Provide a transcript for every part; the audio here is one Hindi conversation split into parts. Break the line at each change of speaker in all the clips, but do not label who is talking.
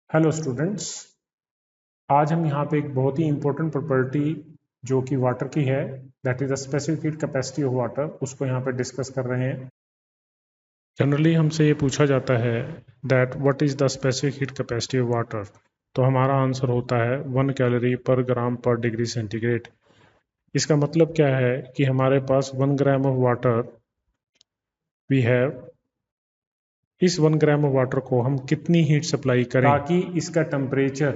हेलो स्टूडेंट्स, आज हम यहाँ पे एक बहुत ही इंपॉर्टेंट प्रॉपर्टी जो कि वाटर की है, that is the specific heat capacity of water, उसको यहाँ पे डिस्कस कर रहे हैं। जनरली हमसे ये पूछा जाता है that what is the specific heat capacity of water, तो हमारा आंसर होता है 1 कैलोरी पर ग्राम पर डिग्री सेंटीग्रेड। इसका मतलब क्या है कि हमारे पास 1 gram of water we have, इस 1 ग्राम ऑफ वाटर को हम कितनी हीट सप्लाई करें ताकि इसका टेम्परेचर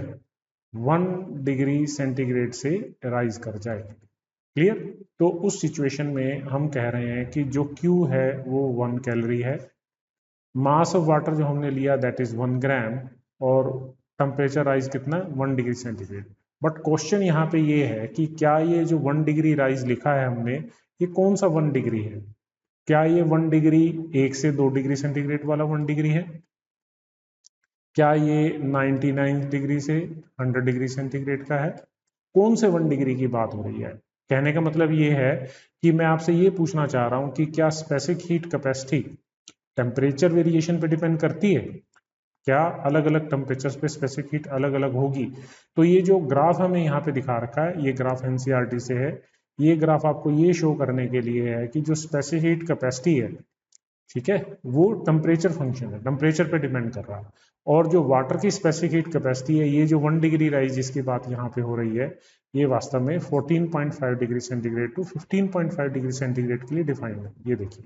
1 डिग्री सेंटीग्रेड से राइज कर जाए। क्लियर? तो उस सिचुएशन में हम कह रहे हैं कि जो Q है वो 1 कैलोरी है, मास ऑफ वाटर जो हमने लिया दैट इज 1 ग्राम, और टेम्परेचर राइज कितना, 1 डिग्री सेंटीग्रेड। बट क्वेश्चन यहाँ पे ये है कि क्या ये जो 1 डिग्री राइज लिखा है हमने, ये कौन सा 1 डिग्री है? क्या ये 1 डिग्री 1 से 2 डिग्री सेंटीग्रेड वाला 1 डिग्री है? क्या ये 99 डिग्री से 100 डिग्री सेंटीग्रेड का है? कौन से 1 डिग्री की बात हो रही है? कहने का मतलब ये है कि मैं आपसे ये पूछना चाह रहा हूं कि क्या specific heat capacity temperature variation पे डिपेंड करती है? क्या अलग अलग टेम्परेचर पे स्पेसिफिक हीट अलग अलग होगी? तो ये जो ग्राफ हमें यहाँ पे दिखा रखा है, ये ग्राफ एनसीईआरटी से है। ये ग्राफ आपको ये शो करने के लिए है कि जो स्पेसिफिक हीट कैपेसिटी है, ठीक है, वो टेम्परेचर फंक्शन है, टेम्परेचर पे डिपेंड कर रहा है। और जो वाटर की स्पेसिफिक हीट कैपेसिटी है, ये जो 1 डिग्री राइज जिसकी बात यहाँ पे हो रही है, ये वास्तव में 14.5 degree centigrade to 15.5 degree centigrade के लिए डिफाइंड है। ये देखिए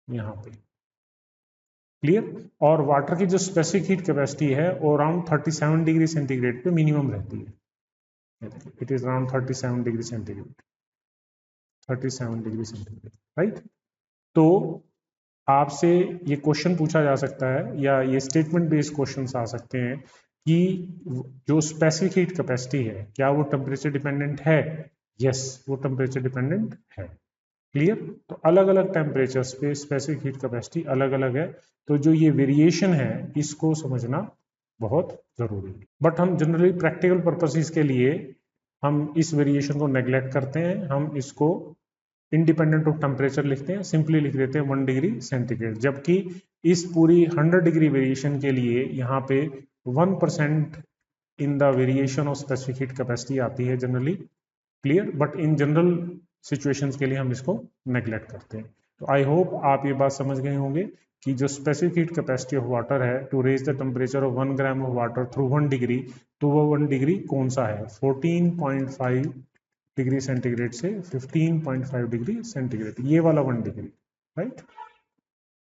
यहाँ पे, क्लियर? और वाटर की जो स्पेसिफिक हीट कैपेसिटी है वो अराउंड 37 डिग्री सेंटीग्रेड पे मिनिमम रहती है। It is around 37 degree centigrade, 37 degree centigrade, right? तो आपसे ये क्वेश्चन पूछा जा सकता है या ये स्टेटमेंट बेस्ड क्वेश्चन आ सकते हैं कि जो स्पेसिफिक हीट कैपेसिटी है, क्या वो टेम्परेचर डिपेंडेंट है? यस, वो टेम्परेचर डिपेंडेंट है। क्लियर? तो अलग अलग टेम्परेचर्स पे स्पेसिफिक हीट कैपेसिटी अलग अलग है। तो जो ये वेरिएशन है, इसको समझना बहुत जरूरी है। बट हम जनरली प्रैक्टिकल पर्पसेस के लिए हम इस वेरिएशन को नेग्लेक्ट करते हैं, हम इसको इंडिपेंडेंट ऑफ टेम्परेचर लिखते हैं, सिंपली लिख देते हैं 1 डिग्री सेंटीग्रेड। जबकि इस पूरी 100 डिग्री वेरिएशन के लिए यहाँ पे 1% in the variation of specific heat capacity आती है generally. Clear? But in general situations के लिए हम इसको नेग्लेक्ट करते हैं। तो आई होप आप ये बात समझ गए होंगे कि जो specific heat capacity of water है to raise the temperature of 1 gram of water through 1 degree, तो वो 1 डिग्री कौन सा है? 14.5 डिग्री सेंटीग्रेड से 15.5 डिग्री सेंटीग्रेड, ये वाला 1 डिग्री, राइट?